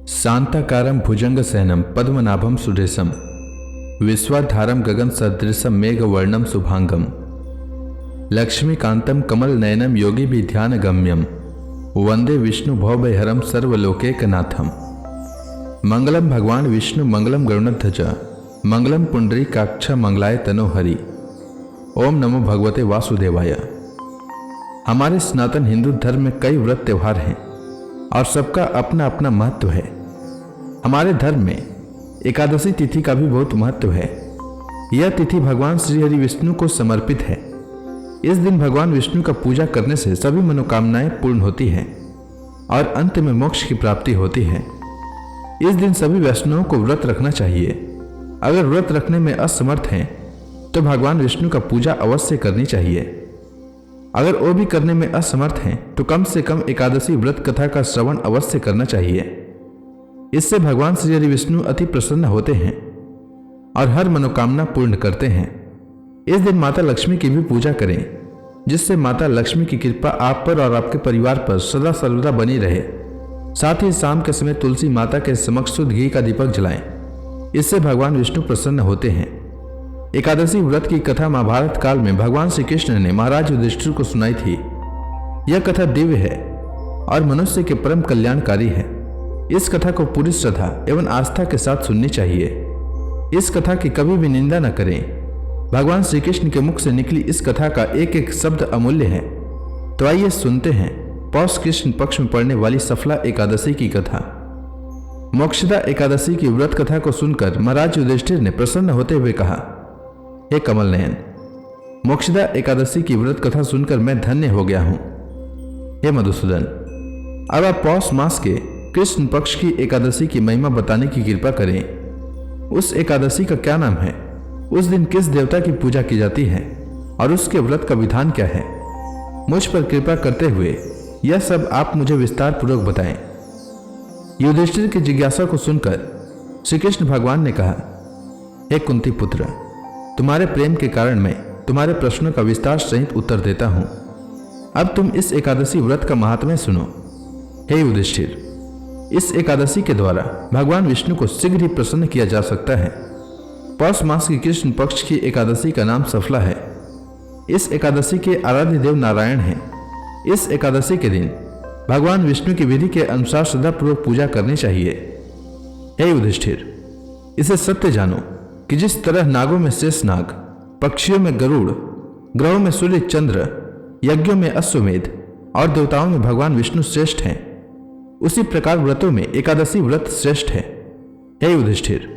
शांताकारं भुजंगशयनं पद्मनाभं सुरेशं विश्वाधारं गगनसदृशं मेघवर्णं शुभांगं लक्ष्मीकान्तं कमलनयनं योगिभिध्यानगम्यं वंदे विष्णुभवभयहरं सर्वलोकैकनाथं। मंगलम भगवान विष्णु मंगलम गरुड़ध्वज मंगलम पुंडरीकाक्ष मंगलाय तनोहरि। ओम नमो भगवते वासुदेवाय। हमारे सनातन हिंदू धर्म में कई व्रत त्यौहार हैं और सबका अपना अपना महत्व है। हमारे धर्म में एकादशी तिथि का भी बहुत महत्व है। यह तिथि भगवान श्री हरि विष्णु को समर्पित है। इस दिन भगवान विष्णु का पूजा करने से सभी मनोकामनाएं पूर्ण होती हैं और अंत में मोक्ष की प्राप्ति होती है। इस दिन सभी वैष्णवों को व्रत रखना चाहिए। अगर व्रत रखने में असमर्थ हैं तो भगवान विष्णु का पूजा अवश्य करनी चाहिए। अगर वो भी करने में असमर्थ हैं तो कम से कम एकादशी व्रत कथा का श्रवण अवश्य करना चाहिए। इससे भगवान श्री हरि विष्णु अति प्रसन्न होते हैं और हर मनोकामना पूर्ण करते हैं। इस दिन माता लक्ष्मी की भी पूजा करें, जिससे माता लक्ष्मी की कृपा आप पर और आपके परिवार पर सदा सर्वदा बनी रहे। साथ ही शाम के समय तुलसी माता के समक्ष शुद्ध घी का दीपक जलाएं। इससे भगवान विष्णु प्रसन्न होते हैं। एकादशी व्रत की कथा महाभारत काल में भगवान श्री कृष्ण ने महाराज युधिष्ठिर को सुनाई थी। यह कथा दिव्य है और मनुष्य के परम कल्याणकारी है। इस कथा को पूरी श्रद्धा एवं आस्था के साथ सुननी चाहिए। इस कथा की कभी भी निंदा न करें। भगवान श्री कृष्ण के मुख से निकली इस कथा का एक एक शब्द अमूल्य है। तो आइए सुनते हैं पौष कृष्ण पक्ष में पड़ने वाली सफला एकादशी की कथा। मोक्षदा एकादशी की व्रत कथा को सुनकर महाराज युधिष्ठिर ने प्रसन्न होते हुए कहा, हे कमल नयन, मोक्षदा एकादशी की व्रत कथा सुनकर मैं धन्य हो गया हूं। हे मधुसूदन, अब आप पौष मास के कृष्ण पक्ष की एकादशी की महिमा बताने की कृपा करें। उस एकादशी का क्या नाम है, उस दिन किस देवता की पूजा की जाती है और उसके व्रत का विधान क्या है? मुझ पर कृपा करते हुए यह सब आप मुझे विस्तार पूर्वक बताएं। युधिष्ठिर की जिज्ञासा को सुनकर श्री कृष्ण भगवान ने कहा, हे कुंती पुत्र, तुम्हारे प्रेम के कारण मैं तुम्हारे प्रश्नों का विस्तार सहित उत्तर देता हूं। अब तुम इस एकादशी व्रत का महात्म्य सुनो। हे युधिष्ठिर, इस एकादशी के द्वारा भगवान विष्णु को शीघ्र ही प्रसन्न किया जा सकता है। पौष मास की कृष्ण पक्ष की एकादशी का नाम सफला है। इस एकादशी के आराध्य देव नारायण हैं। इस एकादशी के दिन भगवान विष्णु की विधि के अनुसार श्रद्धापूर्वक पूजा करनी चाहिए। हे युधिष्ठिर, इसे सत्य जानो कि जिस तरह नागों में शेष नाग, पक्षियों में गरुड़, ग्रहों में सूर्य चंद्र, यज्ञों में अश्वमेध और देवताओं में भगवान विष्णु श्रेष्ठ हैं, उसी प्रकार व्रतों में एकादशी व्रत श्रेष्ठ है। हे युधिष्ठिर,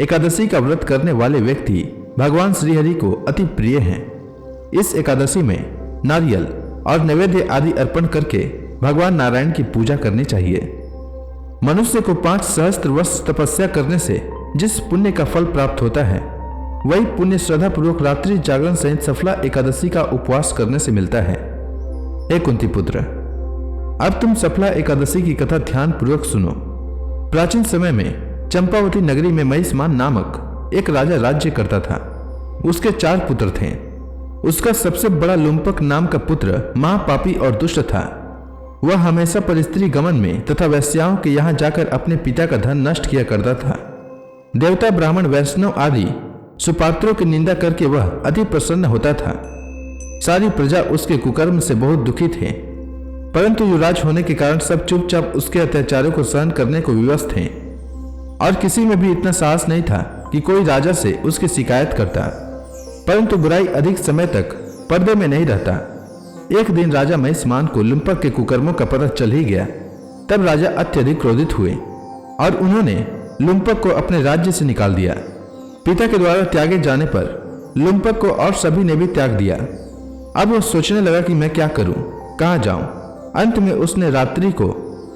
एकादशी का व्रत करने वाले व्यक्ति भगवान श्रीहरि को अति प्रिय हैं। इस एकादशी में नारियल और नैवेद्य आदि अर्पण करके भगवान नारायण की पूजा करनी चाहिए। मनुष्य को 5 सहस्त्र वर्ष तपस्या करने से जिस पुण्य का फल प्राप्त होता है, वही पुण्य श्रद्धा पूर्वक रात्रि जागरण सहित सफला एकादशी का उपवास करने से मिलता है। हे कुंती पुत्र, अब तुम सफला एकादशी की कथा ध्यान पूर्वक सुनो। प्राचीन समय में चंपावती नगरी में महिष्मान नामक एक राजा राज्य करता था। उसके 4 पुत्र थे। उसका सबसे बड़ा लुम्पक नाम का पुत्र महापापी और दुष्ट था। वह हमेशा परिस्त्री गमन में तथा वैश्याओं के यहाँ जाकर अपने पिता का धन नष्ट किया करता था। देवता, ब्राह्मण, वैष्णव आदि सुपात्रों की निंदा करके वह अति प्रसन्न होता था। सारी प्रजा उसके कुकर्म से बहुत दुखी थे, परंतु युवराज होने के कारण सब चुपचाप उसके अत्याचारों को सहन करने को विवश थे और किसी में भी इतना साहस नहीं था कि कोई राजा से उसकी शिकायत करता। परंतु बुराई अधिक समय तक पर्दे में नहीं रहता। एक दिन राजा महिष्मान को लुम्पक के कुकर्मों का पता चल ही गया। तब राजा अत्यधिक क्रोधित हुए और उन्होंने लुम्पक को अपने राज्य से निकाल दिया। पिता के द्वारा त्यागे जाने पर लुम्पक को और सभी ने भी त्याग दिया। अब वह सोचने लगा कि मैं क्या करूं, कहां जाऊं। अंत में उसने रात्रि को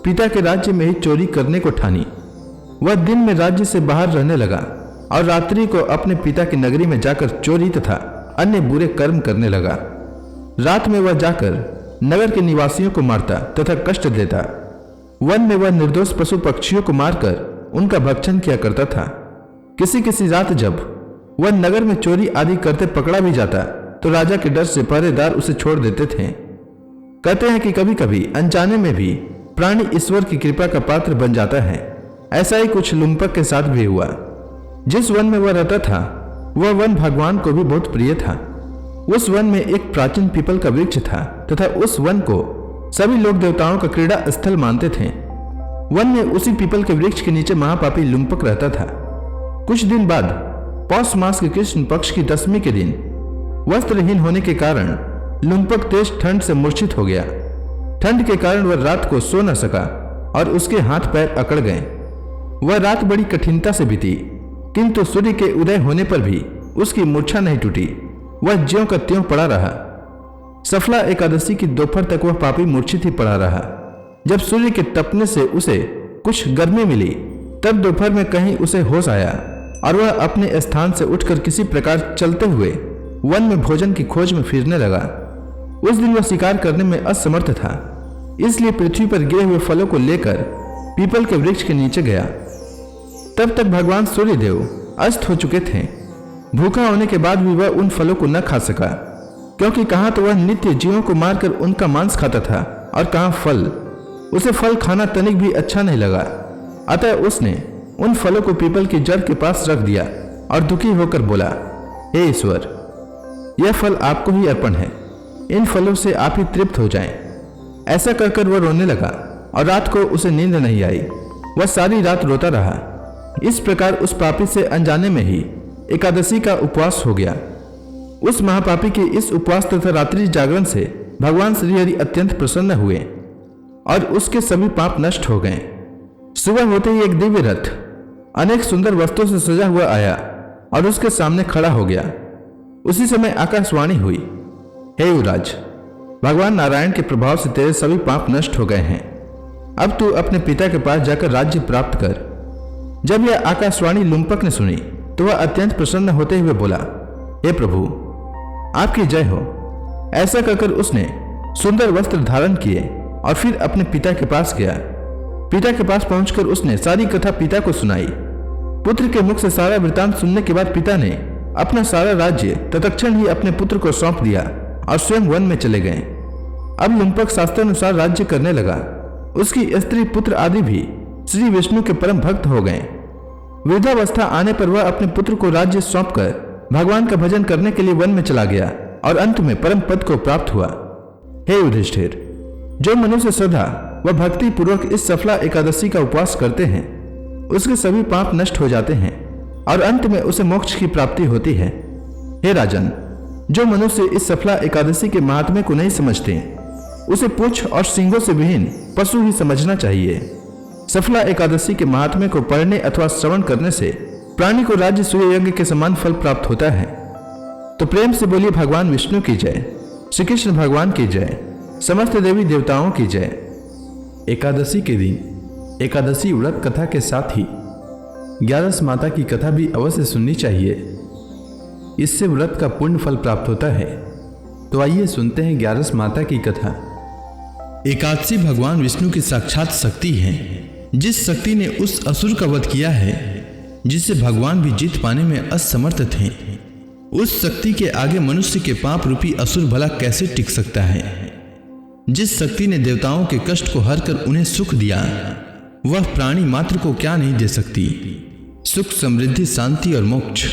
पिता के राज्य में ही चोरी करने को ठानी। वह दिन में राज्य से बाहर रहने लगा और रात्रि को अपने पिता की नगरी में जाकर चोरी तथा अन्य बुरे कर्म करने लगा। रात में वह जाकर नगर के निवासियों को मारता तथा कष्ट देता। वन में वह निर्दोष पशु पक्षियों को मारकर उनका भक्षण किया करता था। किसी किसी रात जब वह नगर में चोरी आदि करते पकड़ा भी जाता तो राजा के डर से पहरेदार उसे छोड़ देते थे। कहते हैं कि कभी कभी अनजाने में भी प्राणी ईश्वर की कृपा का पात्र बन जाता है। ऐसा ही कुछ लुम्पक के साथ भी हुआ। जिस वन में वह रहता था वह वन भगवान को भी बहुत प्रिय था। उस वन में एक प्राचीन पीपल का वृक्ष था तथा उस वन को सभी लोग देवताओं का क्रीड़ा स्थल मानते थे। वन में उसी पीपल के वृक्ष के नीचे महापापी लुम्पक रहता था। कुछ दिन बाद पौष मास के कृष्ण पक्ष की 10वीं के दिन वस्त्रहीन होने के कारण लुम्पक तेज ठंड से मूर्छित हो गया। ठंड के कारण वह रात को सो न सका और उसके हाथ पैर अकड़ गए। वह रात बड़ी कठिनता से बीती, किंतु सूर्य के उदय होने पर भी उसकी मूर्छा नहीं टूटी। वह ज्यों का त्यों पड़ा रहा। सफला एकादशी की दोपहर तक वह पापी मूर्छित ही पड़ा रहा। जब सूर्य के तपने से उसे कुछ गर्मी मिली तब दोपहर में कहीं उसे होश आया और वह अपने स्थान से उठकर किसी प्रकार चलते हुए वन में भोजन की खोज में फिरने लगा। उस दिन वह शिकार करने में असमर्थ था, इसलिए पृथ्वी पर गिरे हुए फलों को लेकर पीपल के वृक्ष के नीचे गया। तब तक भगवान सूर्यदेव अस्त हो चुके थे। भूखा होने के बाद भी वह उन फलों को न खा सका, क्योंकि कहाँ तो वह नित्य जीवों को मारकर उनका मांस खाता था और कहाँ फल। उसे फल खाना तनिक भी अच्छा नहीं लगा। अतः उसने उन फलों को पीपल की जड़ के पास रख दिया और दुखी होकर बोला, हे ईश्वर, यह फल आपको ही अर्पण है। इन फलों से आप ही तृप्त हो जाएं। ऐसा कहकर वह रोने लगा और रात को उसे नींद नहीं आई। वह सारी रात रोता रहा। इस प्रकार उस पापी से अनजाने में ही एकादशी का उपवास हो गया। उस महापापी के इस उपवास तथा रात्रि जागरण से भगवान श्रीहरि अत्यंत प्रसन्न हुए और उसके सभी पाप नष्ट हो गए। सुबह होते ही एक दिव्य रथ अनेक सुंदर वस्तुओं से सजा हुआ आया और उसके सामने खड़ा हो गया। उसी समय आकाशवाणी हुई, हे युवराज, भगवान नारायण के प्रभाव से तेरे सभी पाप नष्ट हो गए हैं। अब तू अपने पिता के पास जाकर राज्य प्राप्त कर। जब यह आकाशवाणी लुम्पक ने सुनी तो वह अत्यंत प्रसन्न होते हुए बोला, हे प्रभु, आपकी जय हो। ऐसा कहकर उसने सुंदर वस्त्र धारण किए और फिर अपने पिता के पास गया। पिता के पास पहुंचकर उसने सारी कथा पिता को सुनाई। पुत्र के मुख से सारा वृतांत सुनने के बाद पिता ने अपना सारा राज्य तत्क्षण ही अपने पुत्र को सौंप दिया और स्वयं वन में चले गए। अब लुम्पक शास्त्रानुसार राज्य करने लगा। उसकी स्त्री पुत्र आदि भी श्री विष्णु के परम भक्त हो गए। वृद्धावस्था आने पर वह अपने पुत्र को राज्य सौंपकर भगवान का भजन करने के लिए वन में चला गया और अंत में परम पद को प्राप्त हुआ। हे युधिष्ठिर, जो मनुष्य श्रद्धा व भक्ति पूर्वक इस सफला एकादशी का उपवास करते हैं उसके सभी पाप नष्ट हो जाते हैं और अंत में उसे मोक्ष की प्राप्ति होती है। हे राजन, जो मनुष्य इस सफला एकादशी के महात्म्य को नहीं समझते उसे पूंछ और सींगों से विहीन पशु ही समझना चाहिए। सफला एकादशी के महात्म्य को पढ़ने अथवा श्रवण करने से प्राणी को राज्य सूर्य यज्ञ के समान फल प्राप्त होता है। तो प्रेम से बोलिए भगवान विष्णु की जय, श्री कृष्ण भगवान की जय, समस्त देवी देवताओं की जय। एकादशी के दिन एकादशी व्रत कथा के साथ ही 11 माता की कथा भी अवश्य सुननी चाहिए। इससे व्रत का पुण्य फल प्राप्त होता है। तो आइए सुनते हैं 11 माता की कथा। एकादशी भगवान विष्णु की साक्षात शक्ति है। जिस शक्ति ने उस असुर का वध किया है जिसे भगवान भी जीत पाने में असमर्थ थे, उस शक्ति के आगे मनुष्य के पाप रूपी असुर भला कैसे टिक सकता है। जिस शक्ति ने देवताओं के कष्ट को हर कर उन्हें सुख दिया, वह प्राणी मात्र को क्या नहीं दे सकती। सुख, समृद्धि, शांति और मोक्ष,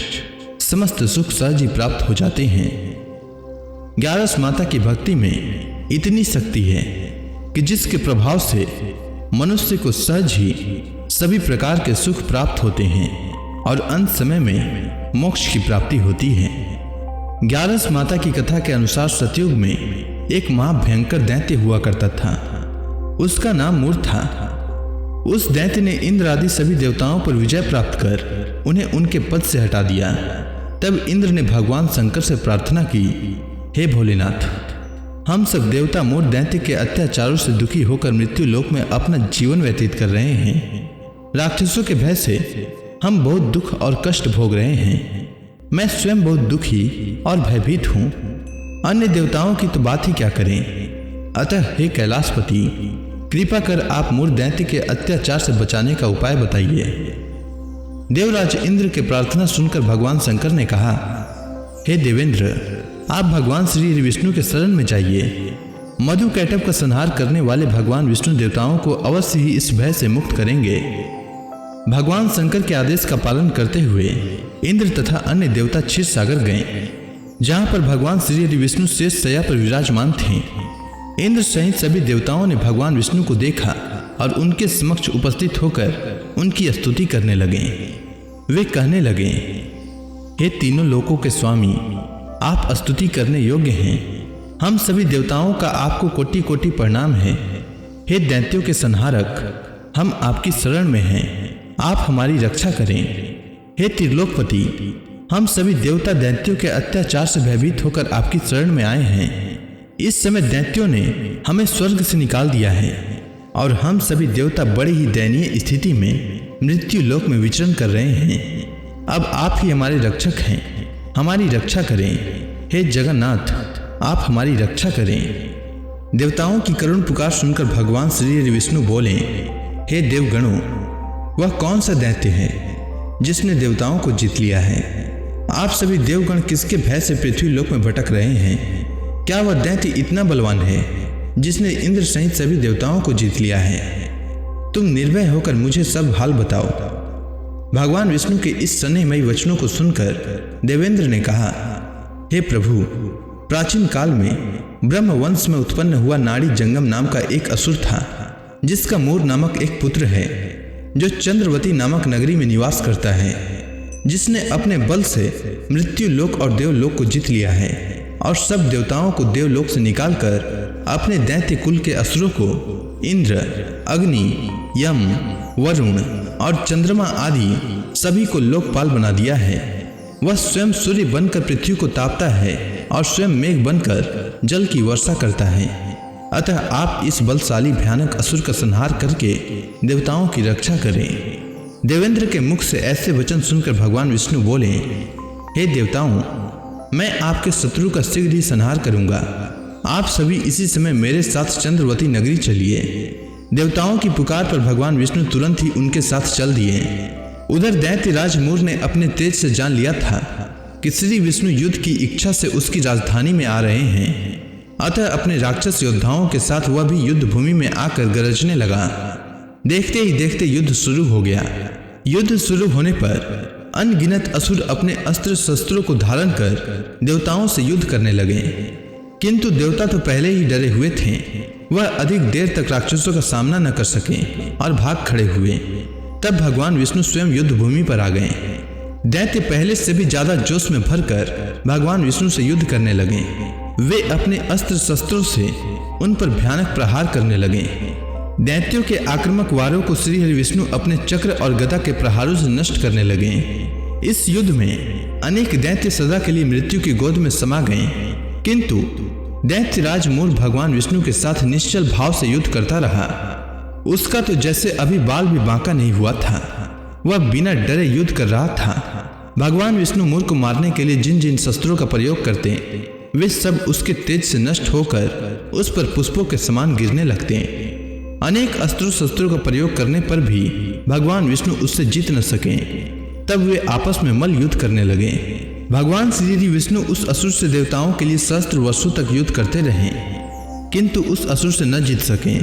समस्त सुख सहज ही प्राप्त हो जाते हैं। 11 माता की भक्ति में इतनी शक्ति है कि जिसके प्रभाव से मनुष्य को सहज ही सभी प्रकार के सुख प्राप्त होते हैं और अंत समय में मोक्ष की प्राप्ति होती है। 11 माता की कथा के अनुसार सतयुग में एक महाभयंकर दैत्य हुआ करता था। उसका नाम मूर था। उस दैत्य ने इंद्र आदि सभी देवताओं पर विजय प्राप्त कर उन्हें उनके पद से हटा दिया। तब इंद्र ने भगवान शंकर से प्रार्थना की, हे भोलेनाथ, हम सब देवता मूर दैत्य के अत्याचारों से दुखी होकर मृत्यु लोक में अपना जीवन व्यतीत कर रहे हैं। राक्षसों के भय से हम बहुत दुख और कष्ट भोग रहे हैं। मैं स्वयं बहुत दुखी और भयभीत हूँ। अन्य देवताओं की तो बात ही क्या करें। अतः हे कैलाशपति, कृपा कर आप मूर दैत्य के अत्याचार से बचाने का उपाय बताइए। देवराज इंद्र के प्रार्थना सुनकर भगवान शंकर ने कहा, हे देवेंद्र, आप भगवान श्री विष्णु के शरण में जाइए। मधु कैटभ का संहार करने वाले भगवान विष्णु देवताओं को अवश्य ही इस भय से मुक्त करेंगे। भगवान शंकर के आदेश का पालन करते हुए इंद्र तथा अन्य देवता क्षीर सागर गए, जहां पर भगवान श्री हरि विष्णु शेष शैया पर विराजमान थे। इंद्र सहित सभी देवताओं ने भगवान विष्णु को देखा और उनके समक्ष उपस्थित होकर उनकी स्तुति करने लगे। वे कहने लगे, हे तीनों लोकों के स्वामी, आप स्तुति करने योग्य हैं। हम सभी देवताओं का आपको कोटि कोटि प्रणाम है। हे दैत्यों के संहारक, हम आपकी शरण में हैं, आप हमारी रक्षा करें। हे त्रिलोकपति, हम सभी देवता दैत्यों के अत्याचार से भयभीत होकर आपकी शरण में आए हैं। इस समय दैत्यों ने हमें स्वर्ग से निकाल दिया है और हम सभी देवता बड़ी ही दयनीय स्थिति में मृत्यु लोक में विचरण कर रहे हैं। अब आप ही हमारे रक्षक हैं, हमारी रक्षा करें। हे जगन्नाथ, आप हमारी रक्षा करें। देवताओं की करुण पुकार सुनकर भगवान श्री हरि विष्णु बोले, हे देवगणों, वह कौन सा दैत्य है जिसने देवताओं को जीत लिया है? आप सभी देवगण किसके भय से पृथ्वी लोक में भटक रहे हैं? क्या वह दैत्य इतना बलवान है जिसने इंद्र सहित सभी देवताओं को जीत लिया है? तुम निर्भय होकर मुझे सब हाल बताओ। भगवान विष्णु के इस स्नेहमयी वचनों को सुनकर देवेंद्र ने कहा, हे प्रभु, प्राचीन काल में ब्रह्म वंश में उत्पन्न हुआ नाड़ी जंगम नाम का एक असुर था, जिसका मूर नामक एक पुत्र है, जो चंद्रवती नामक नगरी में निवास करता है, जिसने अपने बल से मृत्यु लोक और देवलोक को जीत लिया है और सब देवताओं को देवलोक से निकालकर अपने दैत्य कुल के असुरों को इंद्र, अग्नि, यम, वरुण और चंद्रमा आदि सभी को लोकपाल बना दिया है। वह स्वयं सूर्य बनकर पृथ्वी को तापता है और स्वयं मेघ बनकर जल की वर्षा करता है। अतः आप इस बलशाली भयानक असुर का संहार करके देवताओं की रक्षा करें। देवेंद्र के मुख से ऐसे वचन सुनकर भगवान विष्णु बोले, हे देवताओं, मैं आपके शत्रु का शीघ्र ही संहार करूंगा। आप सभी इसी समय मेरे साथ चंद्रवती नगरी चलिए। देवताओं की पुकार पर भगवान विष्णु तुरंत ही उनके साथ चल दिए। उधर दैत्य राज मूर ने अपने तेज से जान लिया था कि श्री विष्णु युद्ध की इच्छा से उसकी राजधानी में आ रहे हैं। अतः अपने राक्षस योद्धाओं के साथ वह भी युद्ध भूमि में आकर गरजने लगा। देखते ही देखते युद्ध शुरू हो गया। युद्ध शुरू होने पर अनगिनत असुर अपने अस्त्र शस्त्रों को धारण कर देवताओं से युद्ध करने लगे, किंतु देवता तो पहले ही डरे हुए थे। वह अधिक देर तक राक्षसों का सामना न कर सके और भाग खड़े हुए। तब भगवान विष्णु स्वयं युद्ध भूमि पर आ गए। दैत्य पहले से भी ज्यादा जोश में भरकर भगवान विष्णु से युद्ध करने लगे। वे अपने अस्त्र शस्त्रों से उन पर भयानक प्रहार करने लगे। दैत्यों के आक्रामक वारों को श्री हरि विष्णु अपने चक्र और गदा के प्रहारों से नष्ट करने लगे। इस युद्ध में अनेक दैत्य सदा के लिए मृत्यु की गोद में समा गए, किंतु दैत्यराज मूर भगवान विष्णु के साथ निश्चल भाव से युद्ध करता रहा। उसका तो जैसे अभी बाल भी बांका नहीं हुआ था। वह बिना डरे युद्ध कर रहा था। भगवान विष्णु मूर को मारने के लिए जिन जिन शस्त्रों का प्रयोग करते, वे सब उसके तेज से नष्ट होकर उस पर पुष्पों के समान गिरने लगते। अनेक अस्त्रों शस्त्रों का प्रयोग करने पर भी भगवान विष्णु उससे जीत न सके। तब वे आपस में मल्ल युद्ध करने लगे। भगवान श्री विष्णु उस असुर से देवताओं के लिए सहस्त्र वर्षों तक युद्ध करते रहे, किंतु उस असुर से न जीत सके।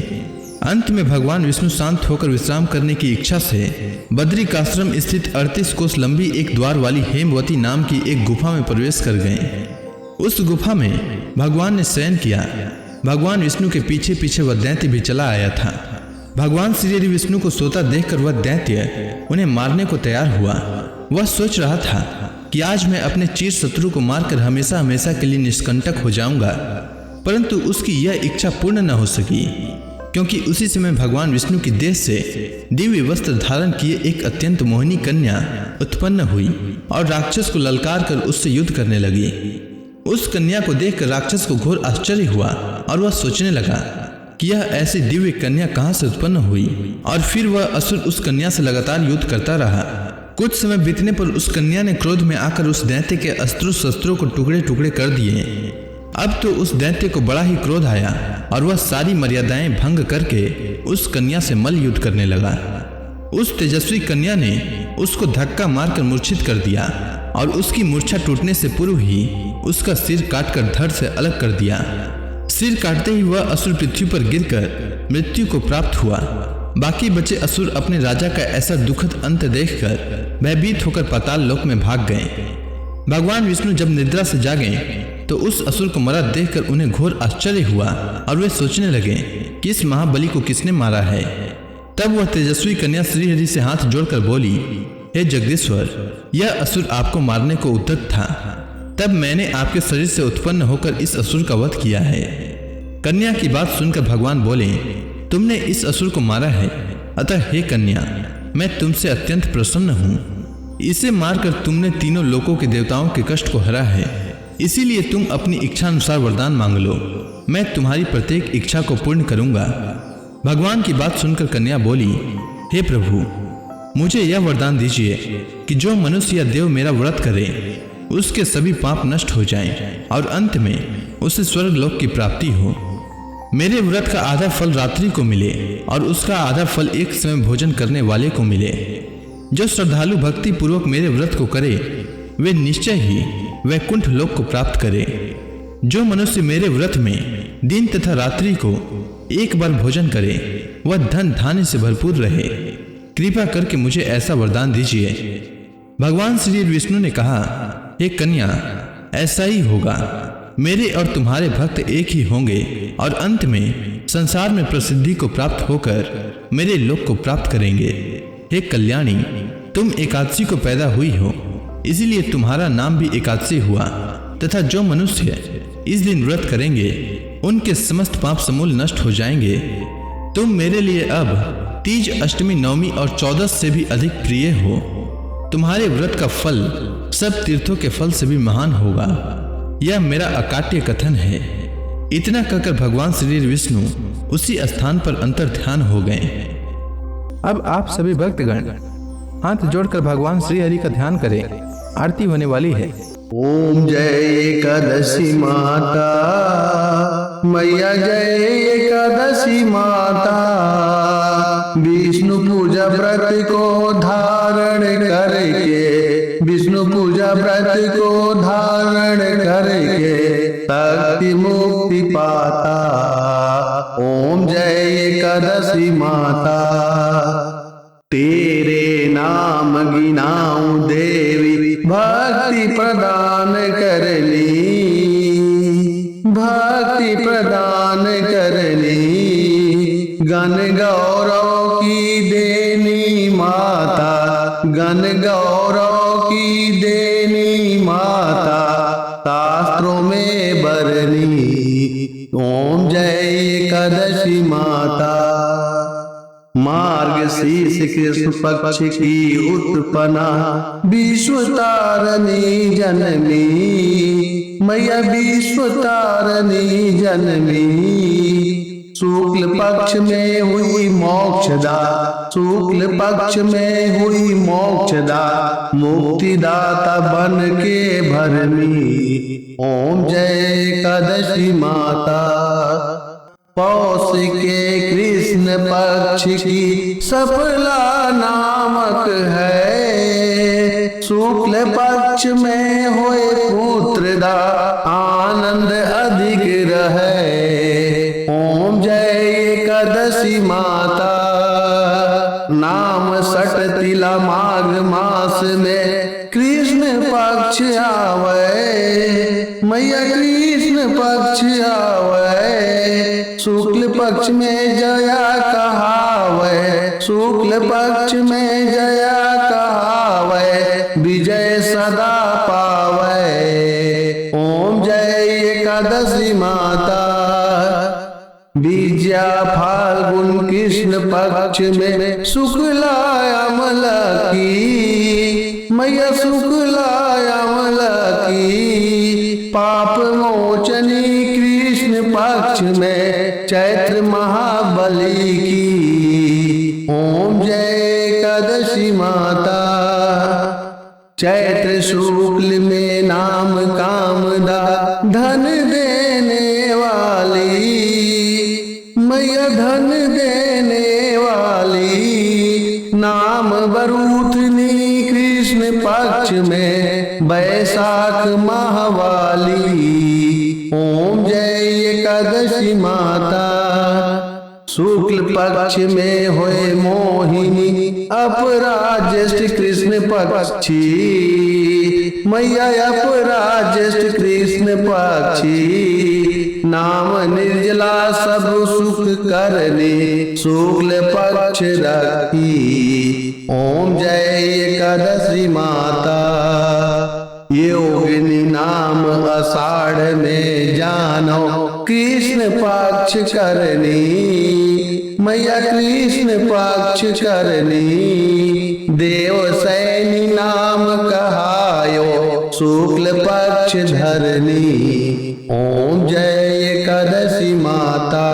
अंत में भगवान विष्णु शांत होकर विश्राम करने की इच्छा से बद्रिकाश्रम स्थित 38 कोस लंबी एक द्वार वाली हेमवती नाम की एक गुफा में प्रवेश कर गए। उस गुफा में भगवान ने शयन किया। भगवान विष्णु के पीछे पीछे वह दैत्य भी चला आया था। भगवान श्री हरि विष्णु को सोता देखकर वह दैत्य उन्हें मारने को तैयार हुआ। वह सोच रहा था कि आज मैं अपने चीर शत्रु को मारकर हमेशा हमेशा के लिए निष्कंटक हो जाऊंगा, परंतु उसकी यह इच्छा पूर्ण न हो सकी, क्योंकि उसी समय भगवान विष्णु की देह से दिव्य वस्त्र धारण किए एक अत्यंत मोहिनी कन्या उत्पन्न हुई और राक्षस को ललकार कर उससे युद्ध करने लगी। उस कन्या को देखकर राक्षस को घोर आश्चर्य हुआ और वह सोचने लगा कि यह ऐसी दिव्य कन्या कहां से उत्पन्न हुई, और फिर वह असुर उस कन्या से लगातार युद्ध करता रहा। कुछ समय बीतने पर उस कन्या ने क्रोध में आकर उस दैत्य के अस्त्रों शस्त्रों को टुकड़े टुकड़े कर दिए। अब तो उस दैत्य को बड़ा ही क्रोध आया और वह सारी मर्यादाएं भंग करके उस कन्या से मल्ल युद्ध करने लगा। उस तेजस्वी कन्या ने उसको धक्का मारकर मूर्छित कर दिया और उसकी मूर्छा टूटने से पूर्व ही उसका सिर काटकर धड़ से अलग कर दिया। सिर काटते ही वह असुर पृथ्वी पर गिरकर मृत्यु को प्राप्त हुआ। बाकी बचे असुर अपने राजा का ऐसा दुखद अंत देखकर भयभीत होकर पाताल लोक में भाग गए। भगवान विष्णु जब निद्रा से जागे तो उस असुर को मरा देखकर उन्हें घोर आश्चर्य हुआ और वे सोचने लगे कि इस महाबली को किसने मारा है। तब वह तेजस्वी कन्या श्रीहरि से हाथ जोड़कर बोली, हे जगदीश्वर, यह असुर आपको मारने को उद्यत था, तब मैंने आपके शरीर से उत्पन्न होकर इस असुर का वध किया है। कन्या की बात सुनकर भगवान बोले, तुमने इस असुर को मारा है, अतः हे कन्या, मैं तुमसे अत्यंत प्रसन्न हूँ। इसे मारकर तुमने तीनों लोकों के देवताओं के कष्ट को हरा है, इसीलिए तुम अपनी इच्छा अनुसार वरदान मांग लो, मैं तुम्हारी प्रत्येक इच्छा को पूर्ण करूंगा। भगवान की बात सुनकर कन्या बोली, हे प्रभु, मुझे यह वरदान दीजिए कि जो मनुष्य या देव मेरा व्रत करे उसके सभी पाप नष्ट हो जाएं और अंत में उसे स्वर्ग लोक की प्राप्ति हो। मेरे व्रत का आधा फल रात्रि को मिले और उसका आधा फल एक समय भोजन करने वाले को मिले। जो श्रद्धालु भक्ति पूर्वक मेरे व्रत को करे वे निश्चय ही वैकुंठ लोक को प्राप्त करे। जो मनुष्य मेरे व्रत में दिन तथा रात्रि को एक बार भोजन करे वह धन धान्य से भरपूर रहे। कृपा करके मुझे ऐसा वरदान दीजिए। भगवान श्री विष्णु ने कहा, हे कन्या, ऐसा ही होगा। मेरे और तुम्हारे भक्त एक ही होंगे और अंत में संसार में प्रसिद्धि को प्राप्त होकर मेरे लोक को प्राप्त करेंगे। हे कल्याणी, तुम एकादशी को पैदा हुई हो, इसीलिए तुम्हारा नाम भी एकादशी हुआ, तथा जो मनुष्य इस दिन व्रत करेंगे उनके समस्त पाप समूल नष्ट हो जाएंगे। तुम मेरे लिए अब तीज, अष्टमी, नवमी और 14 से भी अधिक प्रिय हो। तुम्हारे व्रत का फल सब तीर्थों के फल से भी महान होगा। यह मेरा अकाट्य कथन है। इतना कहकर भगवान श्री विष्णु उसी स्थान पर अंतर ध्यान हो गए। अब आप सभी भक्तगण हाथ जोड़कर भगवान श्री हरि का ध्यान करें। आरती होने वाली है। ओम जय एकादशी माता, मैया जय एकादशी माता। विष्णु पूजा व्रत को धारण करके, विष्णु पूजा व्रत को धारण करके शक्ति मुक्ति पाता। ओम जय एकादशी माता। तेरे नाम गिनाऊं देवी, भक्ति प्रदान करनी, भक्ति प्रदान करनी। गण गौरव की देनी माता, गण गौरव की देनी माता, शास्त्रों में बरनी। ओम जय एकादशी माता। मार्गशीर्ष कृष्ण पक्ष की उत्पन्ना, विश्व तारणी जननी, मैया विश्व तारणी जननी। शुक्ल पक्ष में हुई मोक्षदा, शुक्ल पक्ष में हुई मोक्षदा, मुक्तिदाता बन के भरनी। ओम जय एकादशी माता। पौष के कृष्ण पक्ष की सफला नामक है, शुक्ल पक्ष में होए पुत्रदा, आनंद अधिक रहे। ओम जय एकादशी माता। नाम सट तिला माघ मास में कृष्ण पक्ष आवे, मैया कृष्ण पक्ष आवे। शुक्ल पक्ष में जया कहावे, शुक्ल पक्ष में जया कहावे, विजय सदा पावे। ओम जय एकादशी माता। विजया फाल्गुन कृष्ण पक्ष में शुक्ला अमला की, मैया शुक्ला अमला की। पाप मोचनी कृष्ण पक्ष में चैत्र महाबली की। ओम जय एकादशी माता। चैत्र शुक्ल में नाम कामदा, धन देने वाली, मैया धन देने वाली। नाम बरूथनी कृष्ण पक्ष में, बैसाख माहवाली। ओम जय एकादशी एकादशी माता। शुक्ल पक्ष में होए मोहिनी, अपराध ज्येष्ठ कृष्ण पक्षी। मैया अपराध ज्येष्ठ कृष्ण पक्षी। नाम निर्जला सब सुख करने, शुक्ल पक्ष रखी। ओम जय एकादशी माता। योगिनी नाम आषाढ़ में जानो, कृष्ण पक्ष करनी। मैया कृष्ण पक्ष करनी। देवसैनी नाम कहायो, शुक्ल पक्ष धरनी। ओम जय एकादशी माता।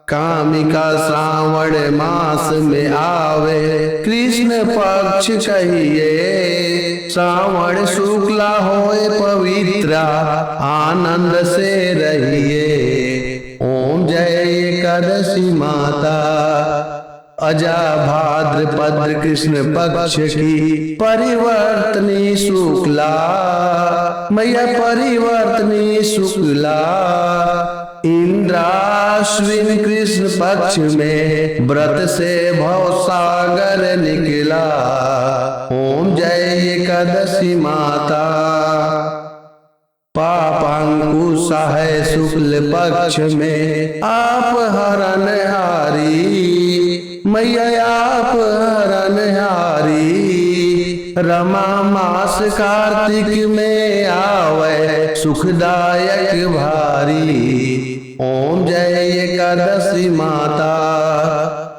कामिका श्रावण मास में आवे, कृष्ण पक्ष कहिए। श्रावण शुक्ला होए पवित्र, आनंद से रहिए। ओम जय एकादशी माता। अजा भाद्रपद कृष्ण पक्ष की परिवर्तनी शुक्ला। मैया परिवर्तनी शुक्ला। इंद्राश्विन कृष्ण पक्ष में व्रत से भव सागर निकला। ओम जय एकादशी माता। पापांकुश है शुक्ल पक्ष में, आप हरण हारी। मैया आप हरण हारी। रमा मास कार्तिक में आवे, सुखदायक भारी। ओम जय एकादशी माता।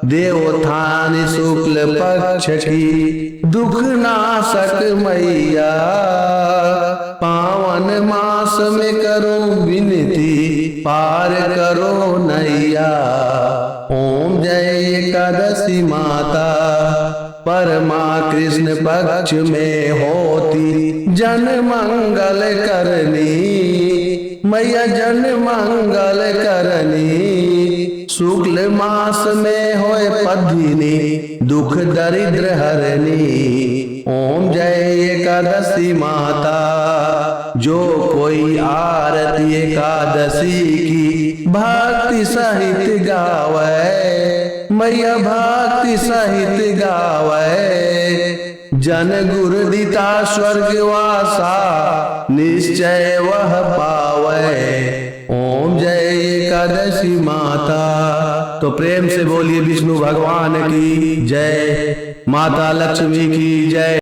देवोत्थान शुक्ल पक्ष की दुख नाशक मैया। पावन मास में करो विनती, पार करो नैया। ओम जय एकादशी माता। परमा कृष्ण पक्ष में होती, जन मंगल करनी। मैया जन मंगल करनी। शुक्ल मास में होए पद्मिनी, दुख दरिद्र हरनी। ओम जय एकादशी माता। जो कोई आरती एकादशी की भक्ति सहित गावे, मैया भक्ति सहित गावे। जन गुरु दिता स्वर्गवासा, निश्चय वह पावे। ओम जय एकादशी माता। तो प्रेम से बोलिए विष्णु भगवान की जय, माता लक्ष्मी की जय।